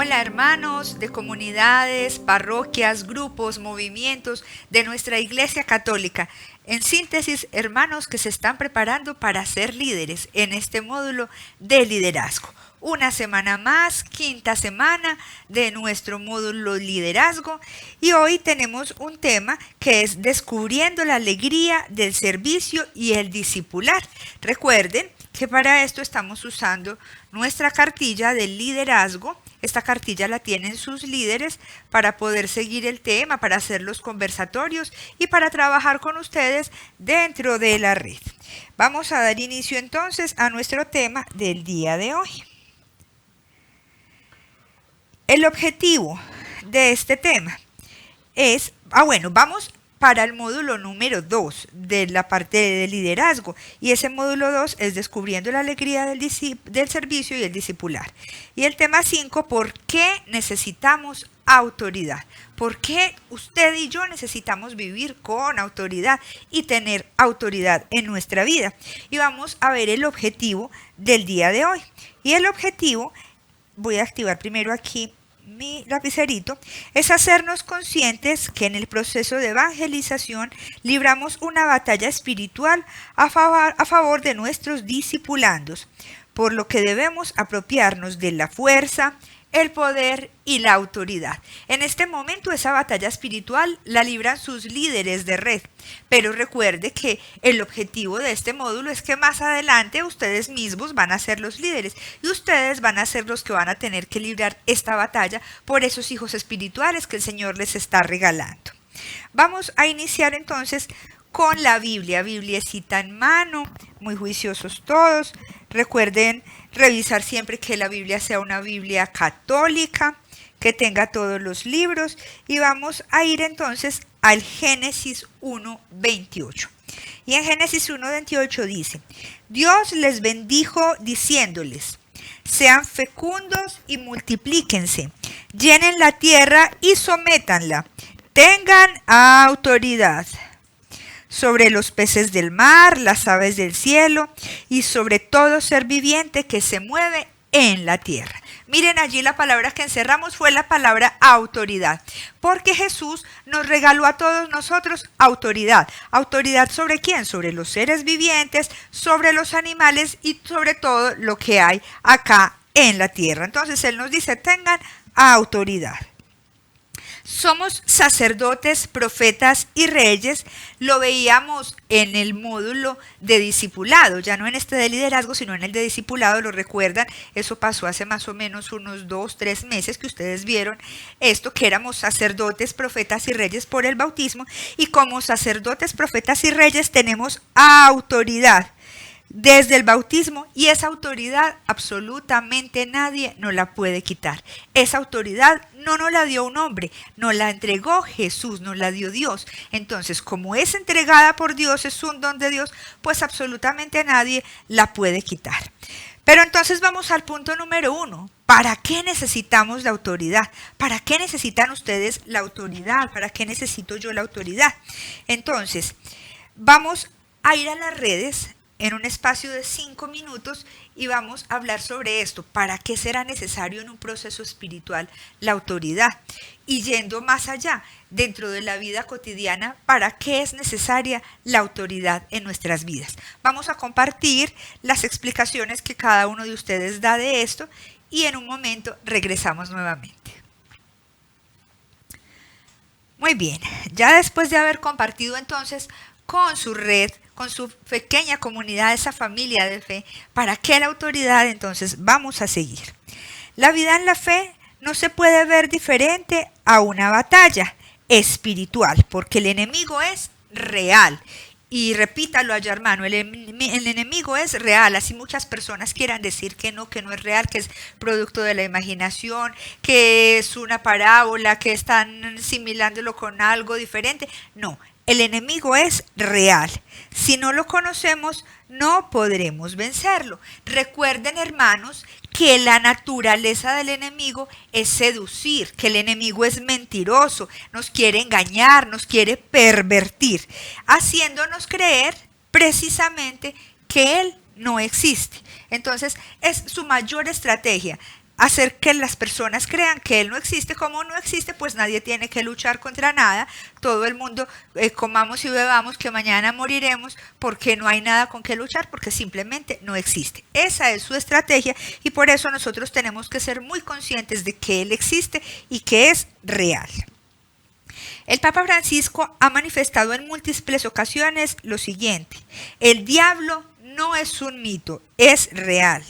Hola hermanos de comunidades, parroquias, grupos, movimientos de nuestra Iglesia Católica. En síntesis, hermanos que se están preparando para ser líderes en este módulo de liderazgo. Una semana más, quinta semana de nuestro módulo liderazgo, y hoy tenemos un tema que es descubriendo la alegría del servicio y el discipular. Recuerden que para esto estamos usando nuestra cartilla del liderazgo. Esta cartilla la tienen sus líderes para poder seguir el tema, para hacer los conversatorios y para trabajar con ustedes dentro de la red. Vamos a dar inicio entonces a nuestro tema del día de hoy. El objetivo de este tema es, vamos para el módulo número 2 de la parte de liderazgo, y ese módulo 2 es descubriendo la alegría del servicio y el discipular. Y el tema 5, ¿por qué necesitamos autoridad? ¿Por qué usted y yo necesitamos vivir con autoridad y tener autoridad en nuestra vida? Y vamos a ver el objetivo del día de hoy. Y el objetivo, voy a activar primero aquí mi lapicerito, es hacernos conscientes que en el proceso de evangelización libramos una batalla espiritual a favor de nuestros discipulandos, por lo que debemos apropiarnos de la fuerza, el poder y la autoridad. En este momento esa batalla espiritual la libran sus líderes de red, pero recuerde que el objetivo de este módulo es que más adelante ustedes mismos van a ser los líderes y ustedes van a ser los que van a tener que librar esta batalla por esos hijos espirituales que el Señor les está regalando. Vamos a iniciar entonces con la Biblia, Bibliecita en mano, muy juiciosos todos. Recuerden revisar siempre que la Biblia sea una Biblia católica, que tenga todos los libros, y vamos a ir entonces al Génesis 1:28. Y en Génesis 1:28 dice: Dios les bendijo diciéndoles: sean fecundos y multiplíquense, llenen la tierra y sométanla, tengan autoridad sobre los peces del mar, las aves del cielo y sobre todo ser viviente que se mueve en la tierra. Miren, allí la palabra que encerramos fue la palabra autoridad, porque Jesús nos regaló a todos nosotros autoridad. ¿Autoridad sobre quién? Sobre los seres vivientes, sobre los animales y sobre todo lo que hay acá en la tierra. Entonces Él nos dice: tengan autoridad. Somos sacerdotes, profetas y reyes. Lo veíamos en el módulo de discipulado, ya no en este de liderazgo, sino en el de discipulado. ¿Lo recuerdan? Eso pasó hace más o menos unos 2-3 meses que ustedes vieron esto, que éramos sacerdotes, profetas y reyes por el bautismo. Y como sacerdotes, profetas y reyes tenemos autoridad desde el bautismo, y esa autoridad absolutamente nadie nos la puede quitar. Esa autoridad no nos la dio un hombre, nos la entregó Jesús, nos la dio Dios. Entonces, como es entregada por Dios, es un don de Dios, pues absolutamente nadie la puede quitar. Pero entonces vamos al punto número 1. ¿Para qué necesitamos la autoridad? ¿Para qué necesitan ustedes la autoridad? ¿Para qué necesito yo la autoridad? Entonces, vamos a ir a las redes en un espacio de 5 minutos y vamos a hablar sobre esto. ¿Para qué será necesario en un proceso espiritual la autoridad? Y yendo más allá, dentro de la vida cotidiana, ¿para qué es necesaria la autoridad en nuestras vidas? Vamos a compartir las explicaciones que cada uno de ustedes da de esto y en un momento regresamos nuevamente. Muy bien, ya después de haber compartido entonces con su red, con su pequeña comunidad, esa familia de fe, ¿para qué la autoridad? Entonces vamos a seguir. La vida en la fe no se puede ver diferente a una batalla espiritual, porque el enemigo es real. Y repítalo allá, hermano, el enemigo es real. Así muchas personas quieran decir que no es real, que es producto de la imaginación, que es una parábola, que están similándolo con algo diferente. No, el enemigo es real. Si no lo conocemos, no podremos vencerlo. Recuerden, hermanos, que la naturaleza del enemigo es seducir, que el enemigo es mentiroso, nos quiere engañar, nos quiere pervertir, haciéndonos creer precisamente que él no existe. Entonces, es su mayor estrategia, hacer que las personas crean que Él no existe. Como no existe, pues nadie tiene que luchar contra nada. Todo el mundo comamos y bebamos que mañana moriremos porque no hay nada con que luchar, porque simplemente no existe. Esa es su estrategia y por eso nosotros tenemos que ser muy conscientes de que Él existe y que es real. El Papa Francisco ha manifestado en múltiples ocasiones lo siguiente: el diablo no es un mito, es real.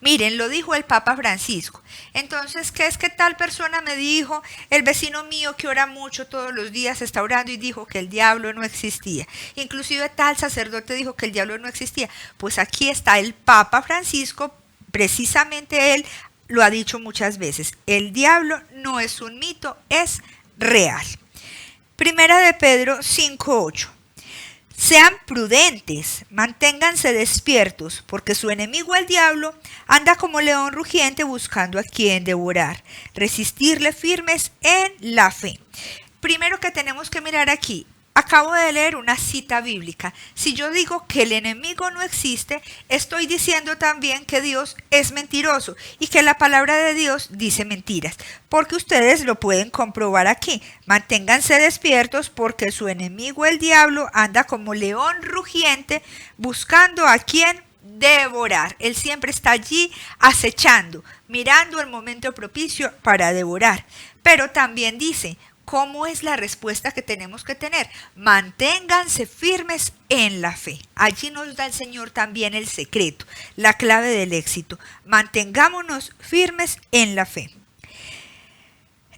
Miren, lo dijo el Papa Francisco. Entonces, ¿qué es que tal persona me dijo? El vecino mío que ora mucho todos los días está orando y dijo que el diablo no existía. Inclusive tal sacerdote dijo que el diablo no existía. Pues aquí está el Papa Francisco, precisamente él lo ha dicho muchas veces. El diablo no es un mito, es real. Primera de Pedro 5:8. Sean prudentes, manténganse despiertos, porque su enemigo el diablo anda como león rugiente buscando a quien devorar. Resistirle firmes en la fe. Primero que tenemos que mirar aquí, acabo de leer una cita bíblica. Si yo digo que el enemigo no existe, estoy diciendo también que Dios es mentiroso y que la palabra de Dios dice mentiras, porque ustedes lo pueden comprobar aquí. Manténganse despiertos porque su enemigo el diablo anda como león rugiente buscando a quien devorar. Él siempre está allí acechando, mirando el momento propicio para devorar. Pero también dice: ¿cómo es la respuesta que tenemos que tener? Manténganse firmes en la fe. Allí nos da el Señor también el secreto, la clave del éxito. Mantengámonos firmes en la fe.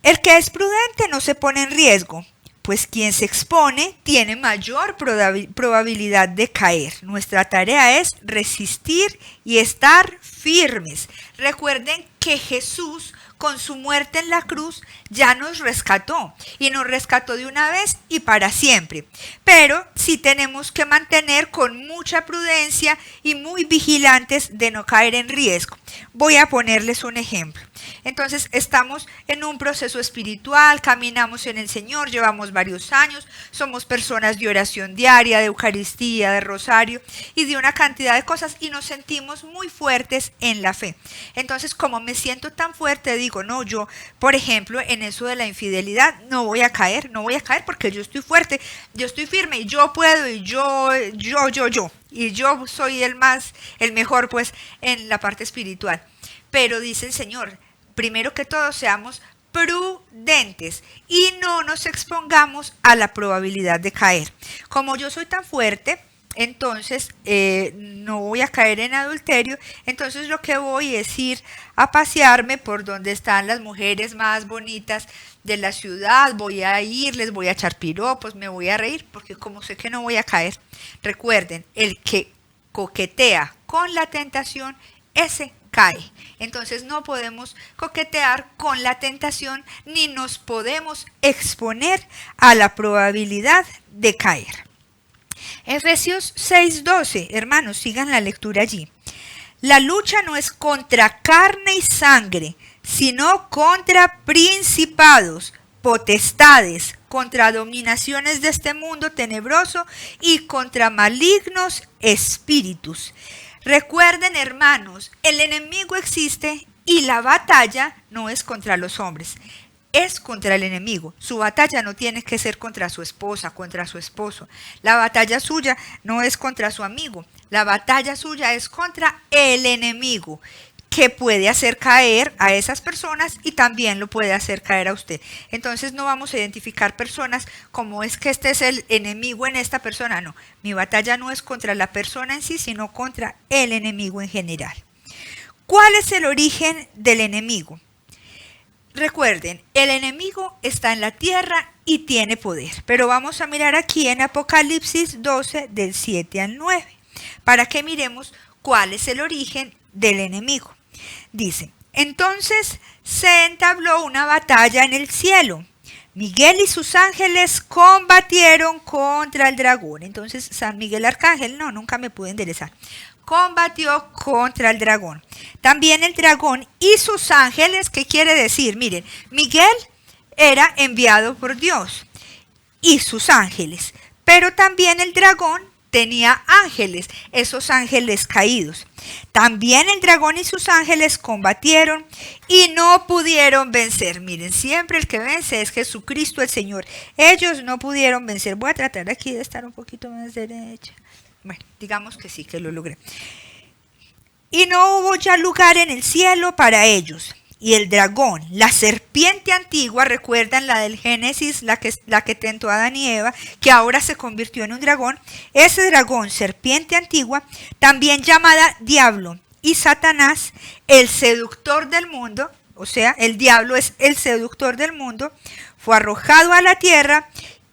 El que es prudente no se pone en riesgo, pues quien se expone tiene mayor probabilidad de caer. Nuestra tarea es resistir y estar firmes. Recuerden que Jesús, con su muerte en la cruz, ya nos rescató y nos rescató de una vez y para siempre. Pero sí tenemos que mantener con mucha prudencia y muy vigilantes de no caer en riesgo. Voy a ponerles un ejemplo. Entonces estamos en un proceso espiritual, caminamos en el Señor, llevamos varios años, somos personas de oración diaria, de Eucaristía, de rosario y de una cantidad de cosas y nos sentimos muy fuertes en la fe. Entonces, como me siento tan fuerte, digo, no, yo, por ejemplo, en eso de la infidelidad, no voy a caer porque yo estoy fuerte, yo estoy firme y yo puedo y yo. Y yo soy el mejor pues en la parte espiritual. Pero dice el Señor, primero que todo seamos prudentes y no nos expongamos a la probabilidad de caer. Como yo soy tan fuerte, entonces no voy a caer en adulterio, entonces lo que voy es ir a pasearme por donde están las mujeres más bonitas de la ciudad, voy a ir, les voy a echar piropos, me voy a reír, porque como sé que no voy a caer. Recuerden, el que coquetea con la tentación, ese cae. Entonces no podemos coquetear con la tentación ni nos podemos exponer a la probabilidad de caer. Efesios 6:12, hermanos, sigan la lectura allí. La lucha no es contra carne y sangre, sino contra principados, potestades, contra dominaciones de este mundo tenebroso y contra malignos espíritus. Recuerden, hermanos, el enemigo existe y la batalla no es contra los hombres, es contra el enemigo. Su batalla no tiene que ser contra su esposa, contra su esposo. La batalla suya no es contra su amigo, la batalla suya es contra el enemigo, que puede hacer caer a esas personas y también lo puede hacer caer a usted. Entonces no vamos a identificar personas como es que este es el enemigo en esta persona. No, mi batalla no es contra la persona en sí, sino contra el enemigo en general. ¿Cuál es el origen del enemigo? Recuerden, el enemigo está en la tierra y tiene poder. Pero vamos a mirar aquí en Apocalipsis 12 del 7 al 9 para que miremos cuál es el origen del enemigo. Dice, entonces se entabló una batalla en el cielo. Miguel y sus ángeles combatieron contra el dragón. Entonces San Miguel Arcángel, no, nunca me pude enderezar. Combatió contra el dragón. También el dragón y sus ángeles, ¿qué quiere decir? Miren, Miguel era enviado por Dios y sus ángeles, pero también el dragón tenía ángeles, esos ángeles caídos. También el dragón y sus ángeles combatieron y no pudieron vencer. Miren, siempre el que vence es Jesucristo el Señor. Ellos no pudieron vencer. Voy a tratar aquí de estar un poquito más derecha. Bueno, digamos que sí, que lo logré. Y no hubo ya lugar en el cielo para ellos. Y el dragón, la serpiente antigua, recuerdan la del Génesis, la que tentó a Adán y Eva, que ahora se convirtió en un dragón. Ese dragón, serpiente antigua, también llamada Diablo y Satanás, el seductor del mundo, o sea, el diablo es el seductor del mundo, fue arrojado a la tierra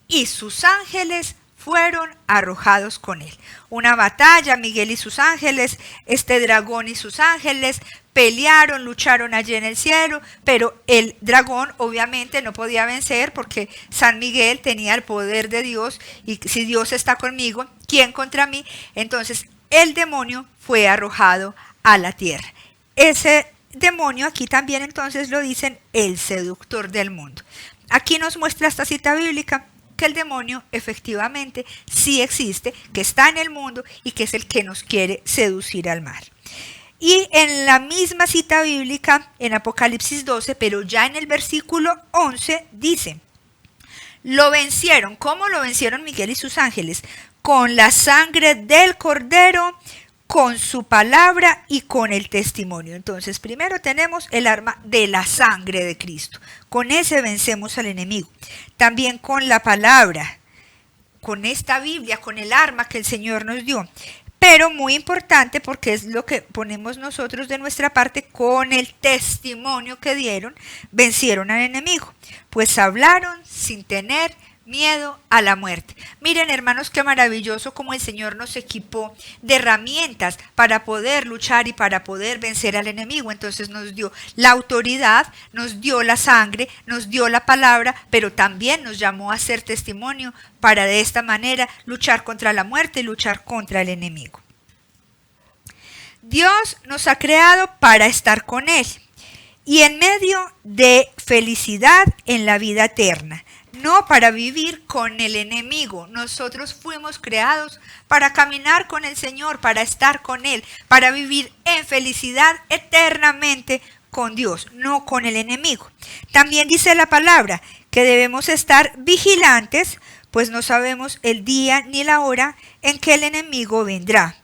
y sus ángeles fueron arrojados con él. Una batalla, Miguel y sus ángeles, este dragón y sus ángeles pelearon, lucharon allí en el cielo, pero el dragón obviamente no podía vencer porque San Miguel tenía el poder de Dios y si Dios está conmigo, ¿quién contra mí? Entonces el demonio fue arrojado a la tierra. Ese demonio aquí también entonces lo dicen el seductor del mundo. Aquí nos muestra esta cita bíblica que el demonio efectivamente sí existe, que está en el mundo y que es el que nos quiere seducir al mal. Y en la misma cita bíblica, en Apocalipsis 12, pero ya en el versículo 11, dice, lo vencieron. ¿Cómo lo vencieron Miguel y sus ángeles? Con la sangre del Cordero, con su palabra y con el testimonio. Entonces, primero tenemos el arma de la sangre de Cristo. Con ese vencemos al enemigo. También con la palabra, con esta Biblia, con el arma que el Señor nos dio. Pero muy importante porque es lo que ponemos nosotros de nuestra parte, con el testimonio que dieron, vencieron al enemigo. Pues hablaron sin tener miedo a la muerte. Miren, hermanos, qué maravilloso como el Señor nos equipó de herramientas para poder luchar y para poder vencer al enemigo. Entonces nos dio la autoridad, nos dio la sangre, nos dio la palabra, pero también nos llamó a ser testimonio para de esta manera luchar contra la muerte y luchar contra el enemigo. Dios nos ha creado para estar con Él y en medio de felicidad en la vida eterna. No para vivir con el enemigo. Nosotros fuimos creados para caminar con el Señor, para estar con Él, para vivir en felicidad eternamente con Dios, no con el enemigo. También dice la palabra que debemos estar vigilantes, pues no sabemos el día ni la hora en que el enemigo vendrá.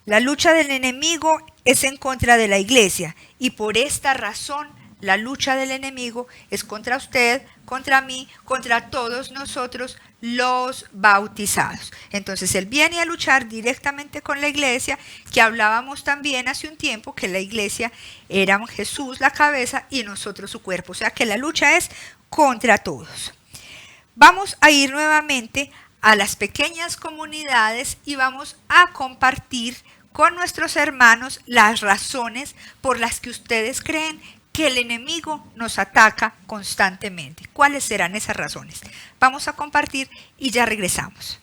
La lucha del enemigo es en contra de la iglesia y por esta razón la lucha del enemigo es contra usted, contra mí, contra todos nosotros los bautizados. Entonces él viene a luchar directamente con la iglesia, que hablábamos también hace un tiempo que la iglesia era Jesús la cabeza y nosotros su cuerpo. O sea que la lucha es contra todos. Vamos a ir nuevamente a las pequeñas comunidades y vamos a compartir con nuestros hermanos las razones por las que ustedes creen que el enemigo nos ataca constantemente. ¿Cuáles serán esas razones? Vamos a compartir y ya regresamos.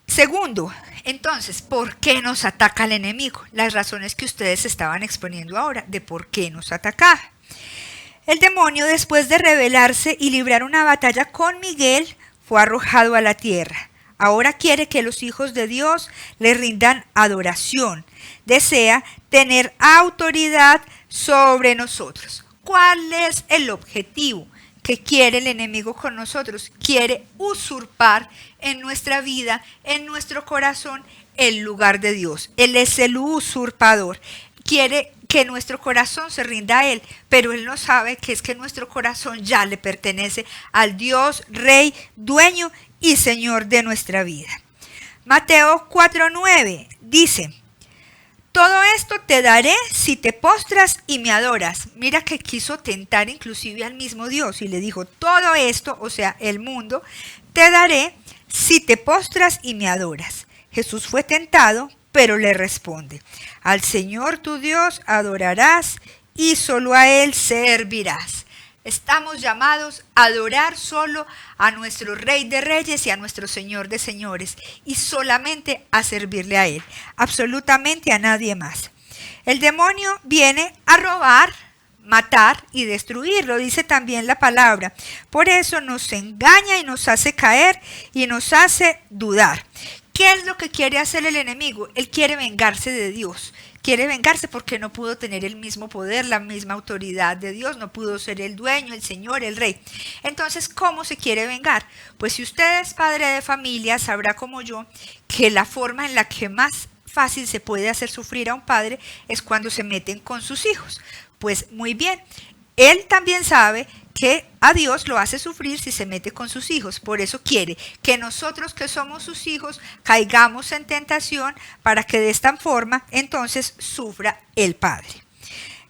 Segundo, entonces, ¿por qué nos ataca el enemigo? Las razones que ustedes estaban exponiendo ahora de por qué nos atacaba. El demonio, después de rebelarse y librar una batalla con Miguel, fue arrojado a la tierra. Ahora quiere que los hijos de Dios le rindan adoración. Desea tener autoridad sobre nosotros. ¿Cuál es el objetivo que quiere el enemigo con nosotros? Quiere usurpar en nuestra vida, en nuestro corazón, el lugar de Dios. Él es el usurpador. Quiere que nuestro corazón se rinda a Él, pero Él no sabe que es que nuestro corazón ya le pertenece al Dios, Rey, Dueño y Señor de nuestra vida. Mateo 4:9 dice, todo esto te daré si te postras y me adoras. Mira que quiso tentar inclusive al mismo Dios y le dijo, todo esto, o sea, el mundo, te daré si te postras y me adoras. Jesús fue tentado, pero le responde, al Señor tu Dios adorarás y solo a Él servirás. Estamos llamados a adorar solo a nuestro Rey de Reyes y a nuestro Señor de Señores y solamente a servirle a Él, absolutamente a nadie más. El demonio viene a robar, matar y destruir, lo dice también la palabra. Por eso nos engaña y nos hace caer y nos hace dudar. ¿Qué es lo que quiere hacer el enemigo? Él quiere vengarse de Dios. Quiere vengarse porque no pudo tener el mismo poder, la misma autoridad de Dios, no pudo ser el dueño, el señor, el rey. Entonces, ¿cómo se quiere vengar? Pues si usted es padre de familia, sabrá como yo que la forma en la que más fácil se puede hacer sufrir a un padre es cuando se meten con sus hijos. Pues muy bien, él también sabe que a Dios lo hace sufrir si se mete con sus hijos. Por eso quiere que nosotros que somos sus hijos caigamos en tentación para que de esta forma entonces sufra el Padre.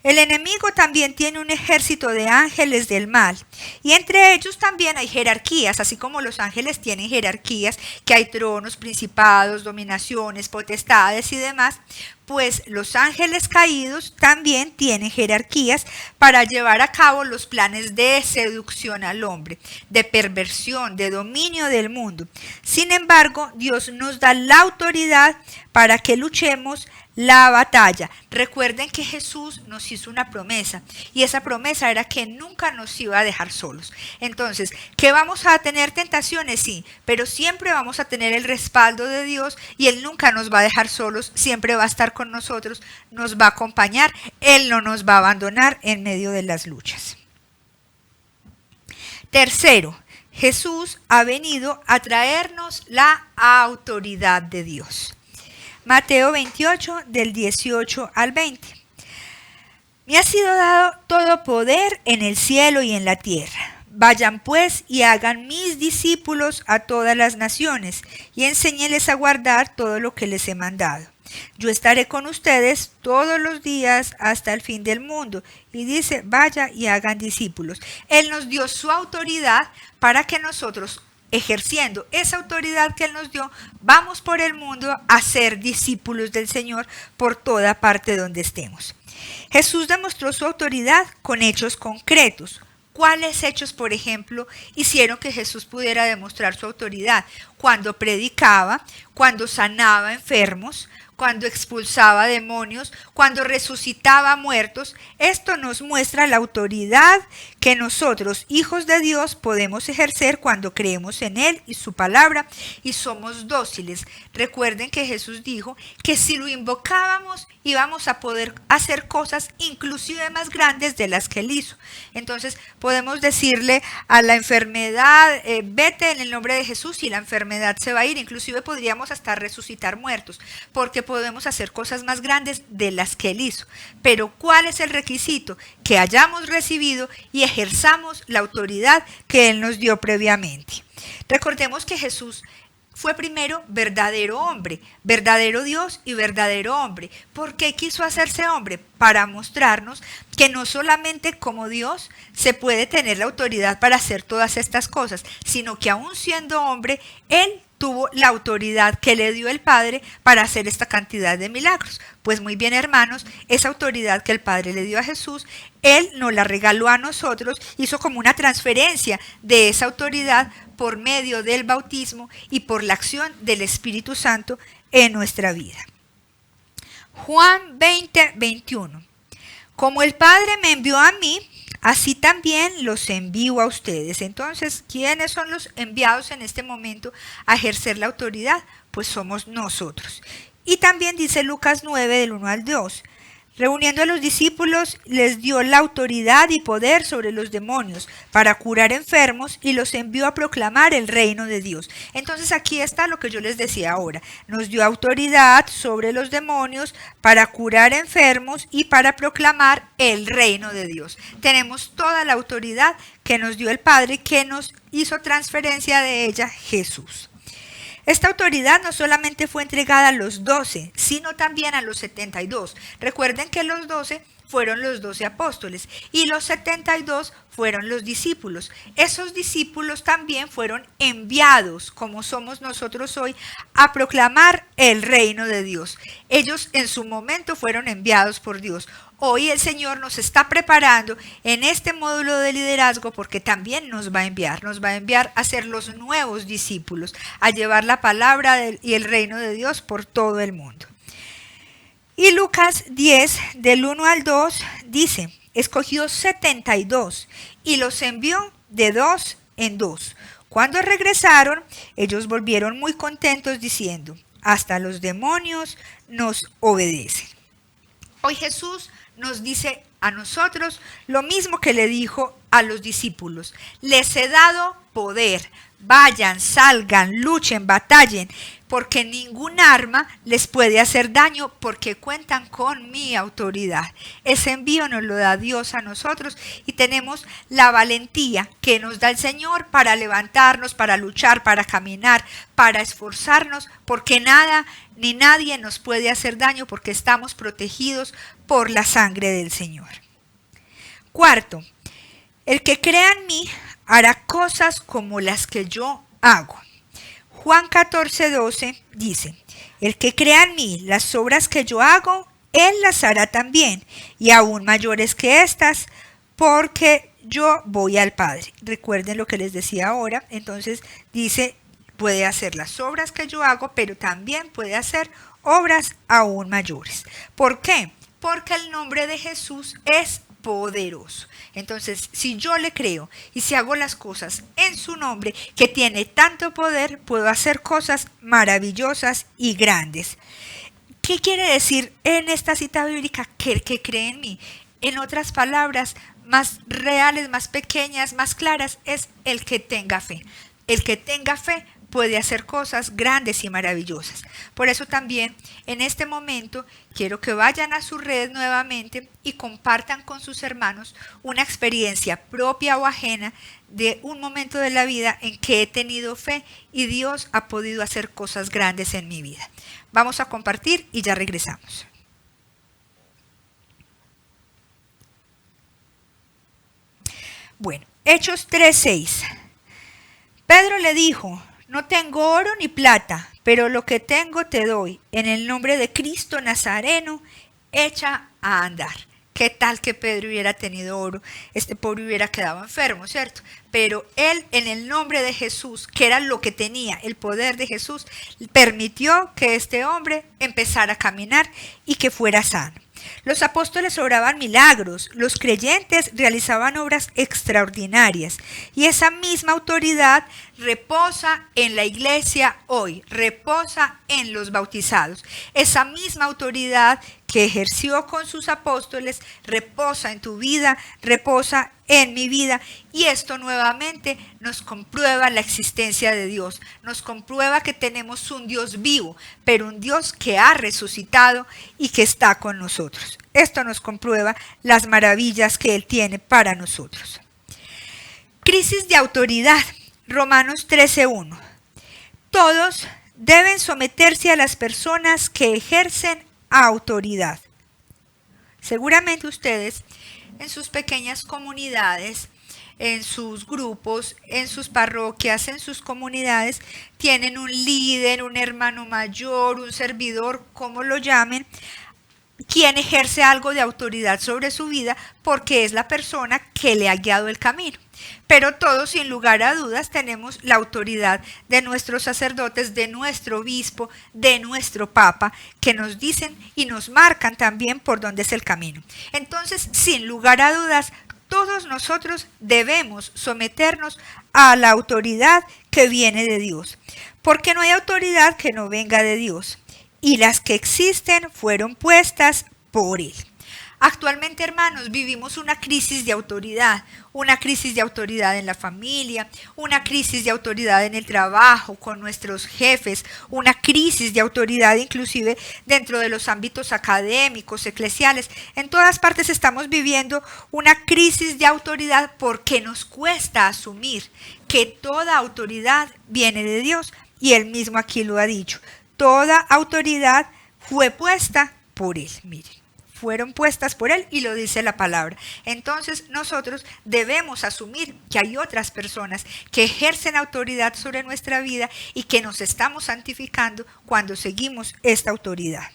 El enemigo también tiene un ejército de ángeles del mal y entre ellos también hay jerarquías, así como los ángeles tienen jerarquías, que hay tronos, principados, dominaciones, potestades y demás, pues los ángeles caídos también tienen jerarquías para llevar a cabo los planes de seducción al hombre, de perversión, de dominio del mundo. Sin embargo, Dios nos da la autoridad para que luchemos la batalla. Recuerden que Jesús nos hizo una promesa y esa promesa era que nunca nos iba a dejar solos. Entonces, ¿que vamos a tener tentaciones? Sí, pero siempre vamos a tener el respaldo de Dios y Él nunca nos va a dejar solos, siempre va a estar con nosotros, nos va a acompañar, Él no nos va a abandonar en medio de las luchas. Tercero, Jesús ha venido a traernos la autoridad de Dios. Mateo 28, del 18 al 20. Me ha sido dado todo poder en el cielo y en la tierra. Vayan pues y hagan mis discípulos a todas las naciones y enséñeles a guardar todo lo que les he mandado. Yo estaré con ustedes todos los días hasta el fin del mundo. Y dice, vaya y hagan discípulos. Él nos dio su autoridad para que nosotros, ejerciendo esa autoridad que Él nos dio, vamos por el mundo a ser discípulos del Señor por toda parte donde estemos. Jesús demostró su autoridad con hechos concretos. ¿Cuáles hechos, por ejemplo, hicieron que Jesús pudiera demostrar su autoridad? Cuando predicaba, cuando sanaba enfermos, cuando expulsaba demonios, cuando resucitaba muertos. Esto nos muestra la autoridad que nosotros, hijos de Dios, podemos ejercer cuando creemos en Él y su palabra y somos dóciles. Recuerden que Jesús dijo que si lo invocábamos íbamos a poder hacer cosas inclusive más grandes de las que Él hizo. Entonces podemos decirle a la enfermedad, vete en el nombre de Jesús y la enfermedad se va a ir. Inclusive podríamos hasta resucitar muertos, porque podemos hacer cosas más grandes de las que Él hizo. Pero ¿cuál es el requisito? Que hayamos recibido y ejerzamos la autoridad que Él nos dio previamente. Recordemos que Jesús fue primero verdadero hombre, verdadero Dios y verdadero hombre. ¿Por qué quiso hacerse hombre? Para mostrarnos que no solamente como Dios se puede tener la autoridad para hacer todas estas cosas, sino que aún siendo hombre, Él tuvo la autoridad que le dio el Padre para hacer esta cantidad de milagros. Pues muy bien, hermanos, esa autoridad que el Padre le dio a Jesús, Él nos la regaló a nosotros, hizo como una transferencia de esa autoridad por medio del bautismo y por la acción del Espíritu Santo en nuestra vida. Juan 20, 21. Como el Padre me envió a mí, así también los envío a ustedes. Entonces, ¿quiénes son los enviados en este momento a ejercer la autoridad? Pues somos nosotros. Y también dice Lucas 9, del 1 al 2. Reuniendo a los discípulos, les dio la autoridad y poder sobre los demonios para curar enfermos y los envió a proclamar el reino de Dios. Entonces aquí está lo que yo les decía ahora. Nos dio autoridad sobre los demonios para curar enfermos y para proclamar el reino de Dios. Tenemos toda la autoridad que nos dio el Padre, que nos hizo transferencia de ella Jesús. Esta autoridad no solamente fue entregada a los 12, sino también a los 72. Recuerden que los 12 fueron los 12 apóstoles y los 72 fueron los discípulos. Esos discípulos también fueron enviados, como somos nosotros hoy, a proclamar el reino de Dios. Ellos en su momento fueron enviados por Dios. Hoy el Señor nos está preparando en este módulo de liderazgo porque también nos va a enviar a ser los nuevos discípulos, a llevar la palabra y el reino de Dios por todo el mundo. Y Lucas 10, del 1 al 2, dice, escogió 72 y los envió de dos en dos. Cuando regresaron, ellos volvieron muy contentos diciendo: hasta los demonios nos obedecen. Hoy Jesús nos dice a nosotros lo mismo que le dijo a los discípulos: les he dado poder, vayan, salgan, luchen, batallen, porque ningún arma les puede hacer daño, porque cuentan con mi autoridad. Ese envío nos lo da Dios a nosotros y tenemos la valentía que nos da el Señor para levantarnos, para luchar, para caminar, para esforzarnos, porque nada ni nadie nos puede hacer daño, porque estamos protegidos por la sangre del Señor. Cuarto, el que crea en mí hará cosas como las que yo hago. Juan 14:12 dice: el que crea en mí, las obras que yo hago, él las hará también, y aún mayores que estas, porque yo voy al Padre. Recuerden lo que les decía ahora. Entonces dice, puede hacer las obras que yo hago, pero también puede hacer obras aún mayores. ¿Por qué? Porque el nombre de Jesús es poderoso. Entonces, si yo le creo y si hago las cosas en su nombre, que tiene tanto poder, puedo hacer cosas maravillosas y grandes. ¿Qué quiere decir en esta cita bíblica que el que cree en mí? En otras palabras, más reales, más pequeñas, más claras, es el que tenga fe. El que tenga fe puede hacer cosas grandes y maravillosas. Por eso también en este momento quiero que vayan a su red nuevamente y compartan con sus hermanos una experiencia propia o ajena de un momento de la vida en que he tenido fe y Dios ha podido hacer cosas grandes en mi vida. Vamos a compartir y ya regresamos. Bueno, Hechos 3:6. Pedro le dijo: no tengo oro ni plata, pero lo que tengo te doy. En el nombre de Cristo Nazareno, echa a andar. ¿Qué tal que Pedro hubiera tenido oro? Este pobre hubiera quedado enfermo, ¿cierto? Pero él, en el nombre de Jesús, que era lo que tenía, el poder de Jesús, permitió que este hombre empezara a caminar y que fuera sano. Los apóstoles obraban milagros, los creyentes realizaban obras extraordinarias y esa misma autoridad reposa en la iglesia hoy, reposa en los bautizados. Esa misma autoridad que ejerció con sus apóstoles reposa en tu vida, reposa en mi vida, y esto nuevamente nos comprueba la existencia de Dios, nos comprueba que tenemos un Dios vivo, pero un Dios que ha resucitado y que está con nosotros. Esto nos comprueba las maravillas que Él tiene para nosotros. Crisis de autoridad. Romanos 13:1. Todos deben someterse a las personas que ejercen autoridad. Seguramente ustedes en sus pequeñas comunidades, en sus grupos, en sus parroquias, en sus comunidades, tienen un líder, un hermano mayor, un servidor, como lo llamen, quien ejerce algo de autoridad sobre su vida porque es la persona que le ha guiado el camino. Pero todos, sin lugar a dudas, tenemos la autoridad de nuestros sacerdotes, de nuestro obispo, de nuestro papa, que nos dicen y nos marcan también por dónde es el camino. Entonces, sin lugar a dudas, todos nosotros debemos someternos a la autoridad que viene de Dios, porque no hay autoridad que no venga de Dios, y las que existen fueron puestas por Él. Actualmente, hermanos, vivimos una crisis de autoridad en la familia, una crisis de autoridad en el trabajo, con nuestros jefes, una crisis de autoridad inclusive dentro de los ámbitos académicos, eclesiales. En todas partes estamos viviendo una crisis de autoridad porque nos cuesta asumir que toda autoridad viene de Dios, y Él mismo aquí lo ha dicho. Toda autoridad fue puesta por Él, miren. Fueron puestas por Él y lo dice la palabra. Entonces nosotros debemos asumir que hay otras personas que ejercen autoridad sobre nuestra vida y que nos estamos santificando cuando seguimos esta autoridad.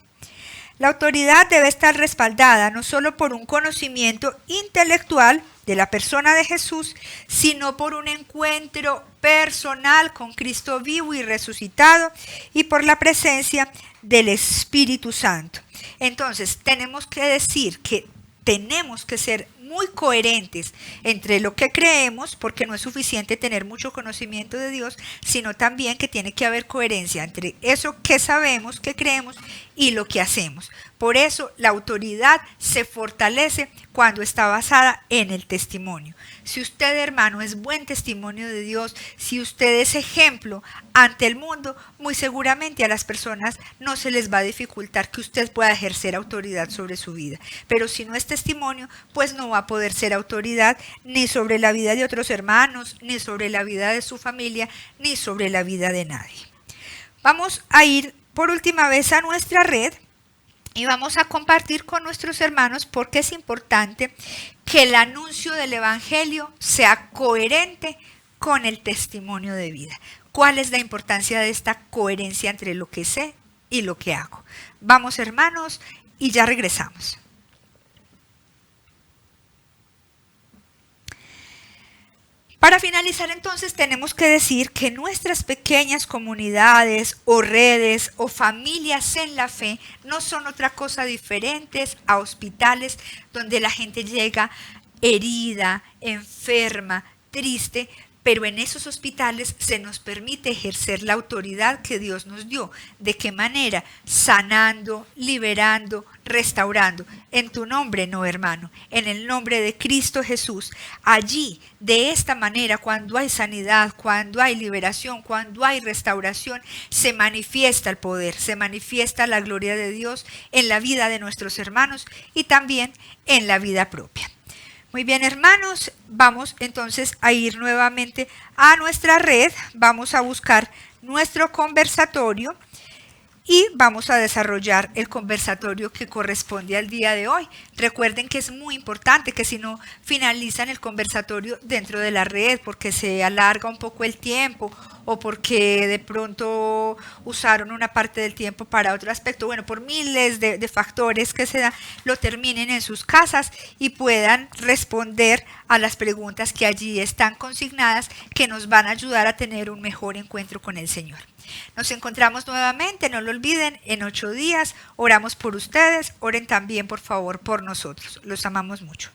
La autoridad debe estar respaldada no solo por un conocimiento intelectual de la persona de Jesús, sino por un encuentro personal con Cristo vivo y resucitado y por la presencia del Espíritu Santo. Entonces, tenemos que decir que tenemos que ser muy coherentes entre lo que creemos, porque no es suficiente tener mucho conocimiento de Dios, sino también que tiene que haber coherencia entre eso que sabemos, que creemos y lo que hacemos. Por eso la autoridad se fortalece cuando está basada en el testimonio. Si usted, hermano, es buen testimonio de Dios, si usted es ejemplo ante el mundo, muy seguramente a las personas no se les va a dificultar que usted pueda ejercer autoridad sobre su vida. Pero si no es testimonio, pues no va a poder ser autoridad ni sobre la vida de otros hermanos, ni sobre la vida de su familia, ni sobre la vida de nadie. Vamos a ir por última vez a nuestra red y vamos a compartir con nuestros hermanos porque es importante que el anuncio del Evangelio sea coherente con el testimonio de vida. ¿Cuál es la importancia de esta coherencia entre lo que sé y lo que hago? Vamos, hermanos, y ya regresamos. Para finalizar, entonces, tenemos que decir que nuestras pequeñas comunidades o redes o familias en la fe no son otra cosa diferentes a hospitales donde la gente llega herida, enferma, triste, pero en esos hospitales se nos permite ejercer la autoridad que Dios nos dio. ¿De qué manera? Sanando, liberando, restaurando. En tu nombre, no, hermano, en el nombre de Cristo Jesús. Allí, de esta manera, cuando hay sanidad, cuando hay liberación, cuando hay restauración, se manifiesta el poder, se manifiesta la gloria de Dios en la vida de nuestros hermanos y también en la vida propia. Muy bien, hermanos, vamos entonces a ir nuevamente a nuestra red, vamos a buscar nuestro conversatorio y vamos a desarrollar el conversatorio que corresponde al día de hoy. Recuerden que es muy importante que si no finalizan el conversatorio dentro de la red porque se alarga un poco el tiempo o porque de pronto usaron una parte del tiempo para otro aspecto, bueno, por miles de factores que se dan, lo terminen en sus casas y puedan responder a las preguntas que allí están consignadas, que nos van a ayudar a tener un mejor encuentro con el Señor. Nos encontramos nuevamente, no lo olviden, en 8 días. Oramos por ustedes, oren también por favor por nosotros. Los amamos mucho.